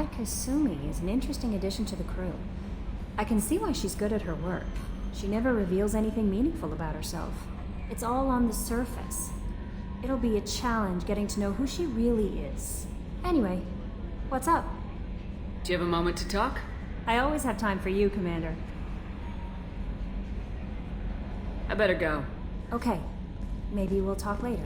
That Kasumi is an interesting addition to the crew. I can see why she's good at her work. She never reveals anything meaningful about herself. It's all on the surface. It'll be a challenge getting to know who she really is. Anyway, what's up? Do you have a moment to talk? I always have time for you, Commander. I better go. Okay. Maybe we'll talk later.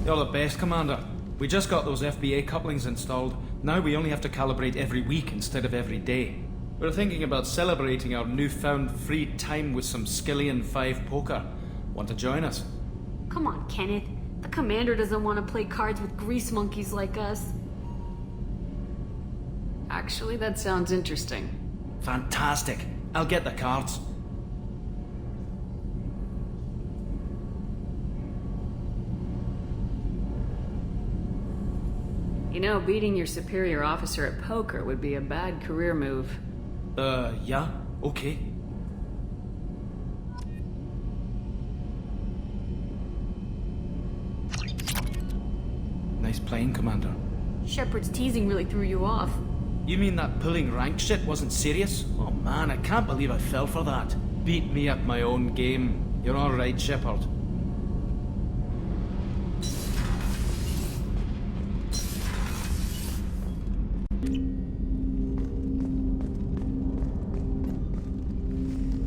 You're the best, Commander. We just got those FBA couplings installed. Now we only have to calibrate every week instead of every day. We're thinking about celebrating our newfound free time with some Skillian 5 poker. Want to join us? Come on, Kenneth. The commander doesn't want to play cards with grease monkeys like us. Actually, that sounds interesting. Fantastic. I'll get the cards. You know, beating your superior officer at poker would be a bad career move. Yeah? Okay. Nice playing, Commander. Shepard's teasing really threw you off. You mean that pulling rank shit wasn't serious? Oh man, I can't believe I fell for that. Beat me at my own game. You're alright, Shepard.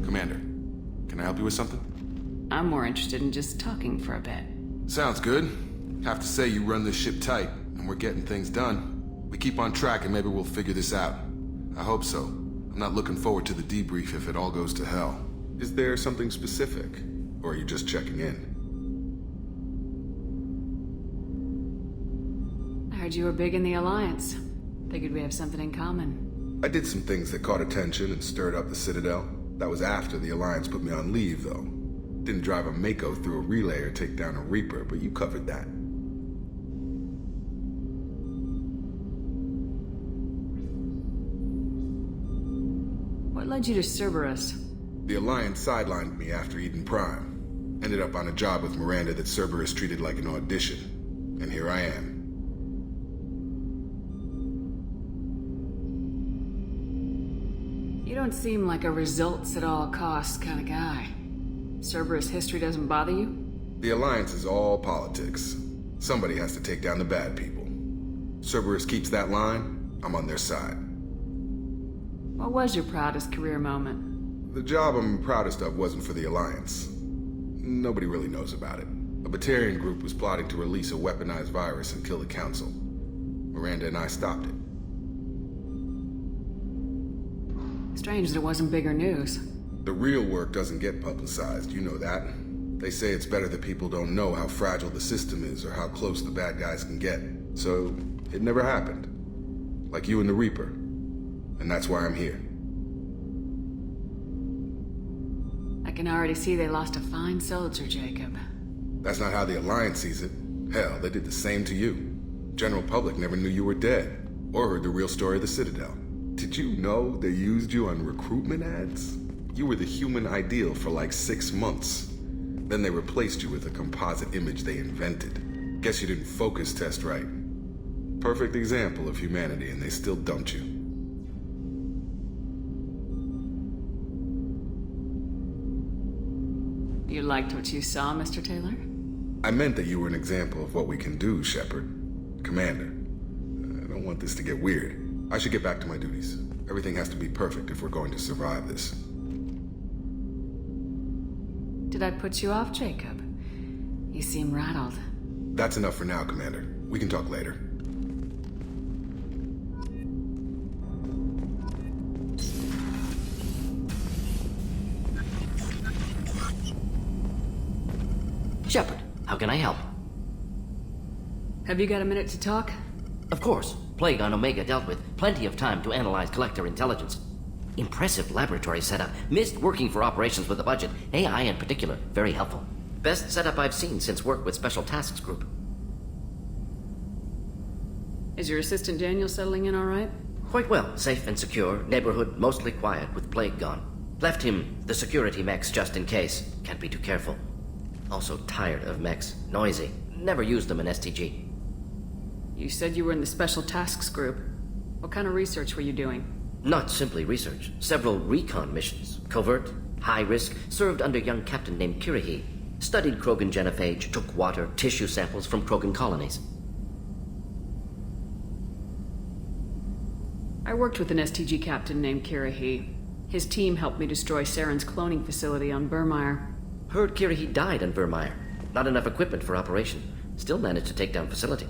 Commander, can I help you with something? I'm more interested in just talking for a bit. Sounds good. Have to say you run this ship tight, and we're getting things done. We keep on track and maybe we'll figure this out. I hope so. I'm not looking forward to the debrief if it all goes to hell. Is there something specific? Or are you just checking in? I heard you were big in the Alliance. Figured we have something in common. I did some things that caught attention and stirred up the Citadel. That was after the Alliance put me on leave, though. Didn't drive a Mako through a relay or take down a Reaper, but you covered that. What led you to Cerberus? The Alliance sidelined me after Eden Prime. Ended up on a job with Miranda that Cerberus treated like an audition. And here I am. You don't seem like a results at all costs kind of guy. Cerberus history doesn't bother you? The Alliance is all politics. Somebody has to take down the bad people. Cerberus keeps that line, I'm on their side. What was your proudest career moment? The job I'm proudest of wasn't for the Alliance. Nobody really knows about it. A Batarian group was plotting to release a weaponized virus and kill the Council. Miranda and I stopped it. Strange that it wasn't bigger news. The real work doesn't get publicized, you know that. They say it's better that people don't know how fragile the system is or how close the bad guys can get. So, it never happened. Like you and the Reaper. And that's why I'm here. I can already see they lost a fine soldier, Jacob. That's not how the Alliance sees it. Hell, they did the same to you. General public never knew you were dead, or heard the real story of the Citadel. Did you know they used you on recruitment ads? You were the human ideal for like 6 months. Then they replaced you with a composite image they invented. Guess you didn't focus test right. Perfect example of humanity, and they still dumped you. You liked what you saw, Mr. Taylor? I meant that you were an example of what we can do, Shepard. Commander, I don't want this to get weird. I should get back to my duties. Everything has to be perfect if we're going to survive this. Did I put you off, Jacob? You seem rattled. That's enough for now, Commander. We can talk later. Shepard, how can I help? Have you got a minute to talk? Of course. Plague on Omega dealt with. Plenty of time to analyze collector intelligence. Impressive laboratory setup. Missed working for operations with a budget. AI in particular. Very helpful. Best setup I've seen since work with Special Tasks Group. Is your assistant Daniel settling in all right? Quite well. Safe and secure. Neighborhood mostly quiet, with plague gone. Left him the security mechs just in case. Can't be too careful. Also tired of mechs. Noisy. Never used them in STG. You said you were in the Special Tasks Group. What kind of research were you doing? Not simply research. Several recon missions. Covert, high risk, served under a young captain named Kirihi. Studied Krogan genophage, took water, tissue samples from Krogan colonies. I worked with an STG captain named Kirihi. His team helped me destroy Saren's cloning facility on Burmire. Heard Kirihi died on Vermeer. Not enough equipment for operation. Still managed to take down facility.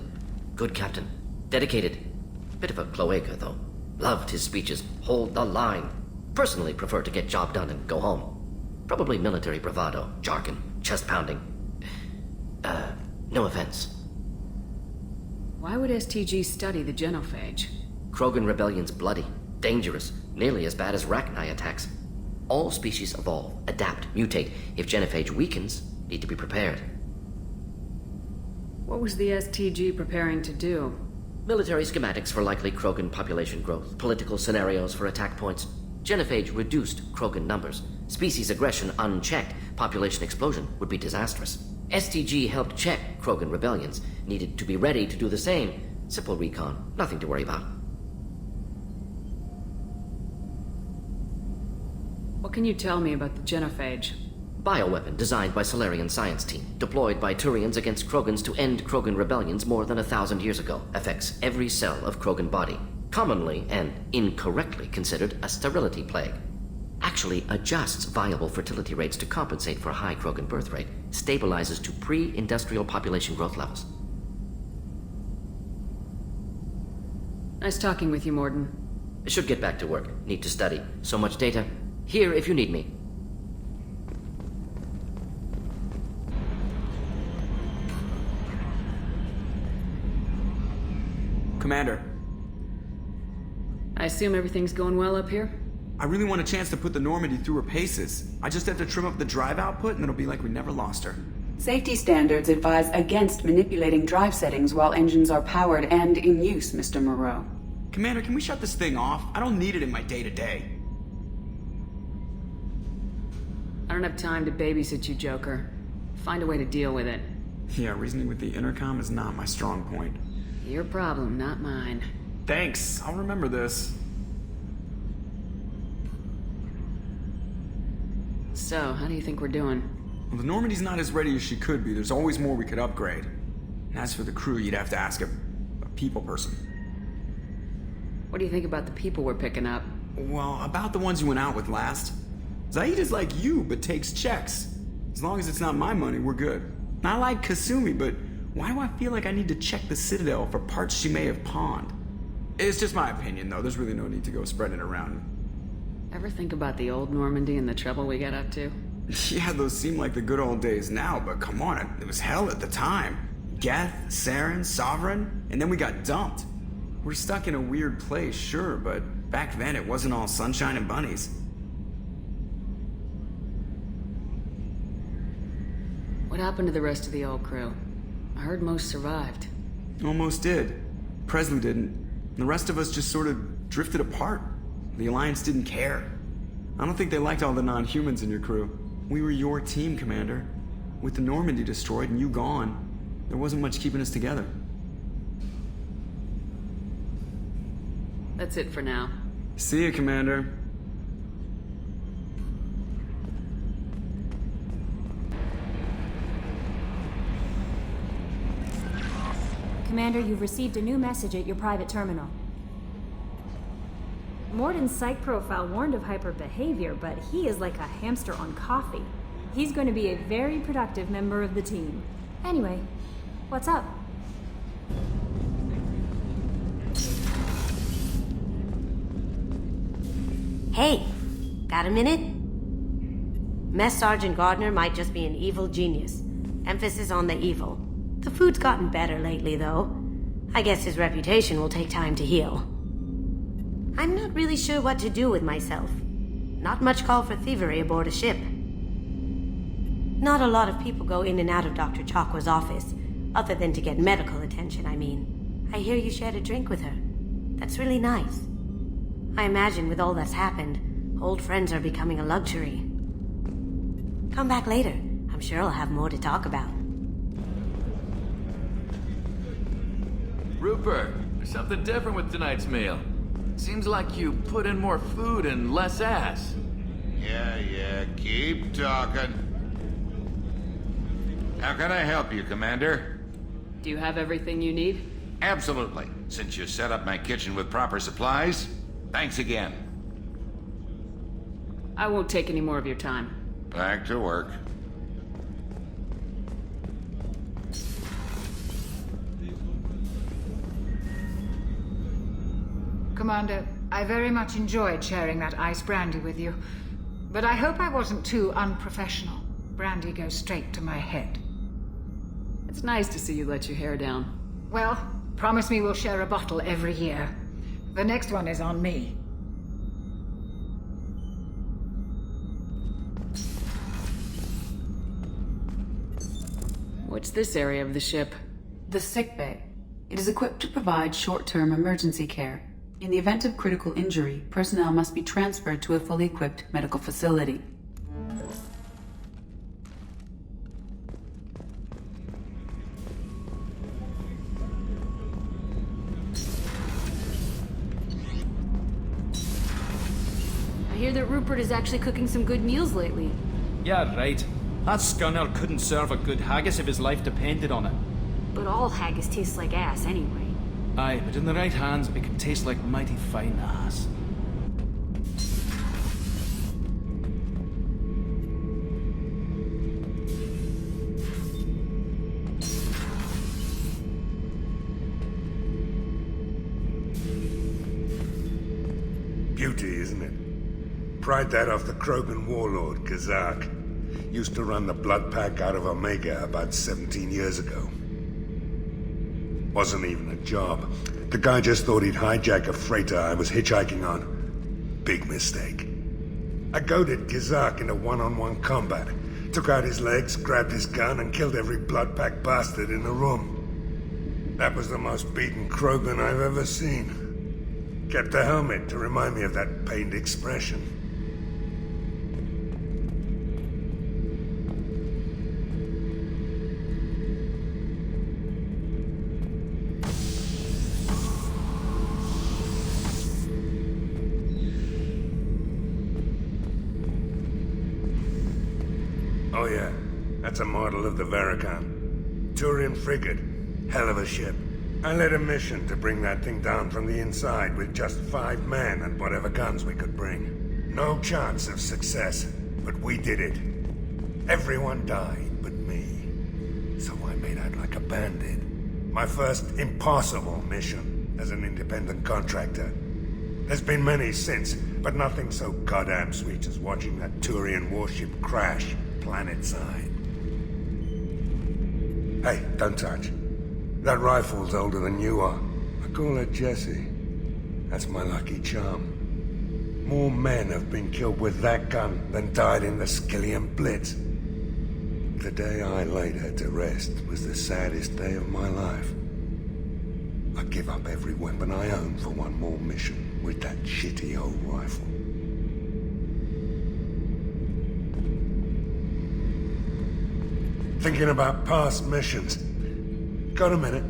Good captain. Dedicated. Bit of a cloaca, though. Loved his speeches. Hold the line. Personally prefer to get job done and go home. Probably military bravado, jargon, chest pounding. No offense. Why would STG study the genophage? Krogan rebellion's bloody, dangerous, nearly as bad as Rachni attacks. All species evolve, adapt, mutate. If genophage weakens, need to be prepared. What was the STG preparing to do? Military schematics for likely Krogan population growth, political scenarios for attack points. Genophage reduced Krogan numbers. Species aggression unchecked, population explosion would be disastrous. STG helped check Krogan rebellions, needed to be ready to do the same. Simple recon, nothing to worry about. What can you tell me about the genophage? Bioweapon designed by Solarian science team, deployed by Turians against Krogans to end Krogan rebellions more than 1,000 years ago. Affects every cell of Krogan body. Commonly and incorrectly considered a sterility plague. Actually adjusts viable fertility rates to compensate for a high Krogan birth rate. Stabilizes to pre-industrial population growth levels. Nice talking with you, Morden. Should get back to work. Need to study. So much data. Here if you need me. Commander, I assume everything's going well up here? I really want a chance to put the Normandy through her paces. I just have to trim up the drive output and it'll be like we never lost her. Safety standards advise against manipulating drive settings while engines are powered and in use, Mr. Moreau. Commander, can we shut this thing off? I don't need it in my day-to-day. I don't have time to babysit you, Joker. Find a way to deal with it. Yeah, reasoning with the intercom is not my strong point. Your problem, not mine. Thanks, I'll remember this. So, how do you think we're doing? Well, the Normandy's not as ready as she could be. There's always more we could upgrade. And as for the crew, you'd have to ask a people person. What do you think about the people we're picking up? Well, about the ones you went out with last. Zaid is like you, but takes checks. As long as it's not my money, we're good. I like Kasumi, but why do I feel like I need to check the Citadel for parts she may have pawned? It's just my opinion, though. There's really no need to go spreading it around. Ever think about the old Normandy and the trouble we got up to? Yeah, those seem like the good old days now, but come on, it was hell at the time. Geth, Saren, Sovereign, and then we got dumped. We're stuck in a weird place, sure, but back then it wasn't all sunshine and bunnies. What happened to the rest of the old crew? I heard most survived. Almost did. Presley didn't. The rest of us just sort of drifted apart. The Alliance didn't care. I don't think they liked all the non-humans in your crew. We were your team, Commander. With the Normandy destroyed and you gone, there wasn't much keeping us together. That's it for now. See you, Commander. Commander, you've received a new message at your private terminal. Morden's psych profile warned of hyper behavior, but he is like a hamster on coffee. He's going to be a very productive member of the team. Anyway, what's up? Hey, got a minute? Mess Sergeant Gardner might just be an evil genius. Emphasis on the evil. The food's gotten better lately, though. I guess his reputation will take time to heal. I'm not really sure what to do with myself. Not much call for thievery aboard a ship. Not a lot of people go in and out of Dr. Chakwa's office, other than to get medical attention, I mean. I hear you shared a drink with her. That's really nice. I imagine with all that's happened, old friends are becoming a luxury. Come back later. I'm sure I'll have more to talk about. Rupert, there's something different with tonight's meal. Seems like you put in more food and less ass. Yeah, keep talking. How can I help you, Commander? Do you have everything you need? Absolutely. Since you set up my kitchen with proper supplies, thanks again. I won't take any more of your time. Back to work. Commander, I very much enjoyed sharing that ice brandy with you. But I hope I wasn't too unprofessional. Brandy goes straight to my head. It's nice to see you let your hair down. Well, promise me we'll share a bottle every year. The next one is on me. What's this area of the ship? The sick bay. It is equipped to provide short-term emergency care. In the event of critical injury, personnel must be transferred to a fully equipped medical facility. I hear that Rupert is actually cooking some good meals lately. Yeah, right. That scunner couldn't serve a good haggis if his life depended on it. But all haggis tastes like ass anyway. Aye, but in the right hands, it can taste like mighty fine ass. Beauty, isn't it? Pried that off the Krogan warlord, Kazak. Used to run the blood pack out of Omega about 17 years ago. Wasn't even a job. The guy just thought he'd hijack a freighter I was hitchhiking on. Big mistake. I goaded Kazak into one-on-one combat. Took out his legs, grabbed his gun, and killed every blood pack bastard in the room. That was the most beaten Krogan I've ever seen. Kept a helmet to remind me of that pained expression. Oh yeah, that's a model of the Verican. Turian frigate. Hell of a ship. I led a mission to bring that thing down from the inside with just 5 men and whatever guns we could bring. No chance of success, but we did it. Everyone died but me. So I made out like a bandit. My first impossible mission as an independent contractor. There's been many since, but nothing so goddamn sweet as watching that Turian warship crash planet-side. Hey, don't touch. That rifle's older than you are. I call her Jessie. That's my lucky charm. More men have been killed with that gun than died in the Skillian Blitz. The day I laid her to rest was the saddest day of my life. I'd give up every weapon I own for one more mission with that shitty old rifle. Thinking about past missions. Got a minute?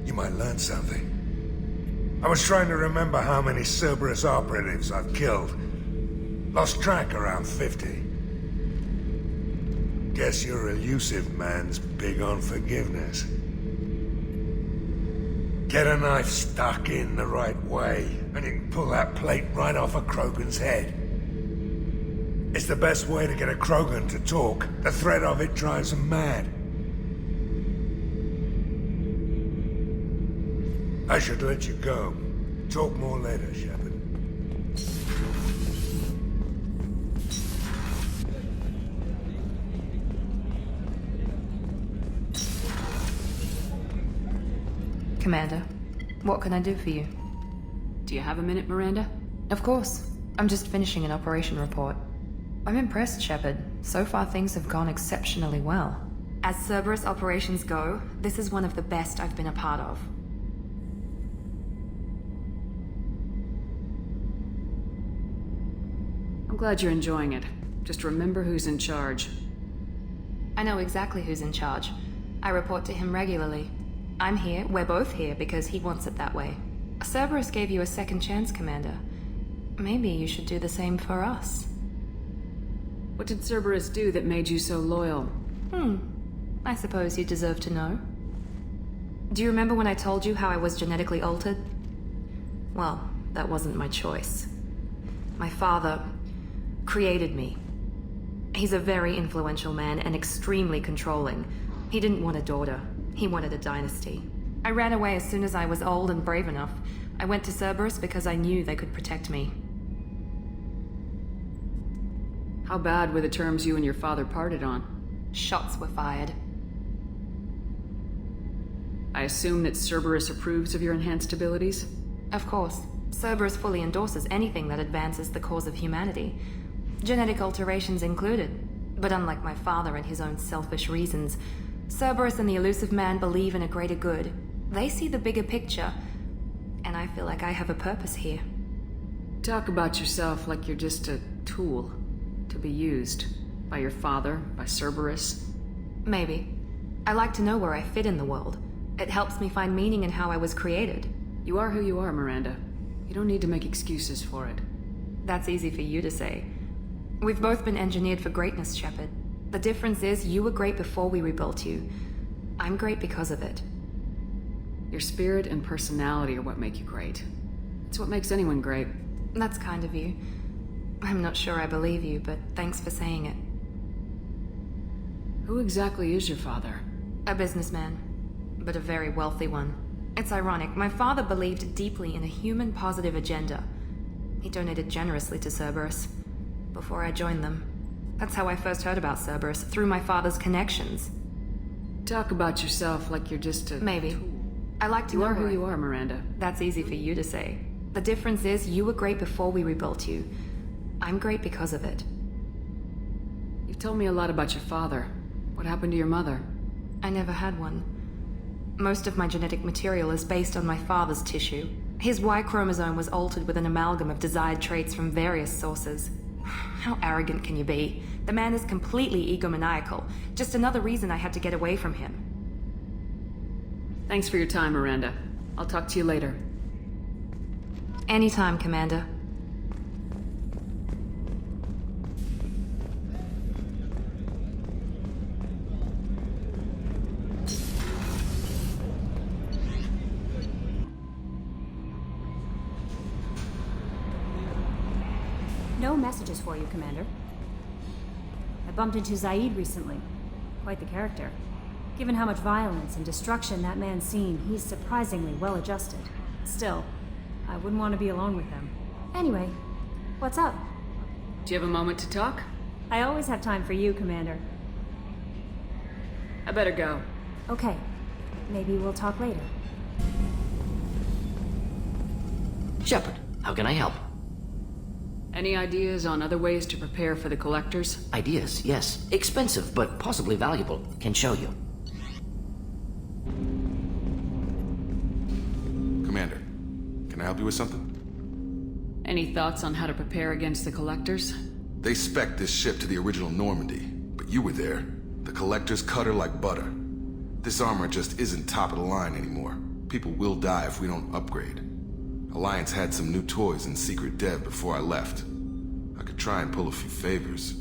You might learn something. I was trying to remember how many Cerberus operatives I've killed. Lost track around 50. Guess your elusive man's big on forgiveness. Get a knife stuck in the right way, and you can pull that plate right off a Krogan's head. It's the best way to get a Krogan to talk. The threat of it drives them mad. I should let you go. Talk more later, Shepard. Commander, what can I do for you? Do you have a minute, Miranda? Of course. I'm just finishing an operation report. I'm impressed, Shepard. So far things have gone exceptionally well. As Cerberus operations go, this is one of the best I've been a part of. I'm glad you're enjoying it. Just remember who's in charge. I know exactly who's in charge. I report to him regularly. I'm here, we're both here, because he wants it that way. Cerberus gave you a second chance, Commander. Maybe you should do the same for us. What did Cerberus do that made you so loyal? I suppose you deserve to know. Do you remember when I told you how I was genetically altered? Well, that wasn't my choice. My father created me. He's a very influential man and extremely controlling. He didn't want a daughter. He wanted a dynasty. I ran away as soon as I was old and brave enough. I went to Cerberus because I knew they could protect me. How bad were the terms you and your father parted on? Shots were fired. I assume that Cerberus approves of your enhanced abilities? Of course. Cerberus fully endorses anything that advances the cause of humanity. Genetic alterations included. But unlike my father and his own selfish reasons, Cerberus and the Elusive Man believe in a greater good. They see the bigger picture, and I feel like I have a purpose here. Talk about yourself like you're just a tool to be used by your father, by Cerberus. Maybe. I like to know where I fit in the world. It helps me find meaning in how I was created. You are who you are, Miranda. You don't need to make excuses for it. That's easy for you to say. We've both been engineered for greatness, Shepard. The difference is you were great before we rebuilt you. I'm great because of it. Your spirit and personality are what make you great. It's what makes anyone great. That's kind of you. I'm not sure I believe you, but thanks for saying it. Who exactly is your father? A businessman, but a very wealthy one. It's ironic, my father believed deeply in a human-positive agenda. He donated generously to Cerberus before I joined them. That's how I first heard about Cerberus, through my father's connections. Talk about yourself like you're just a... Maybe. I like to know You are who where you are, Miranda. That's easy for you to say. The difference is you were great before we rebuilt you. I'm great because of it. You've told me a lot about your father. What happened to your mother? I never had one. Most of my genetic material is based on my father's tissue. His Y chromosome was altered with an amalgam of desired traits from various sources. How arrogant can you be? The man is completely egomaniacal. Just another reason I had to get away from him. Thanks for your time, Miranda. I'll talk to you later. Anytime, Commander. No messages for you, Commander. I bumped into Zaid recently. Quite the character. Given how much violence and destruction that man's seen, he's surprisingly well adjusted. Still, I wouldn't want to be alone with him. Anyway, what's up? Do you have a moment to talk? I always have time for you, Commander. I better go. Okay. Maybe we'll talk later. Shepard, how can I help? Any ideas on other ways to prepare for the collectors? Ideas, yes. Expensive, but possibly valuable. Can show you. Commander, can I help you with something? Any thoughts on how to prepare against the collectors? They spec'd this ship to the original Normandy, but you were there. The collectors cut her like butter. This armor just isn't top of the line anymore. People will die if we don't upgrade. Alliance had some new toys in secret dev before I left. I could try and pull a few favors.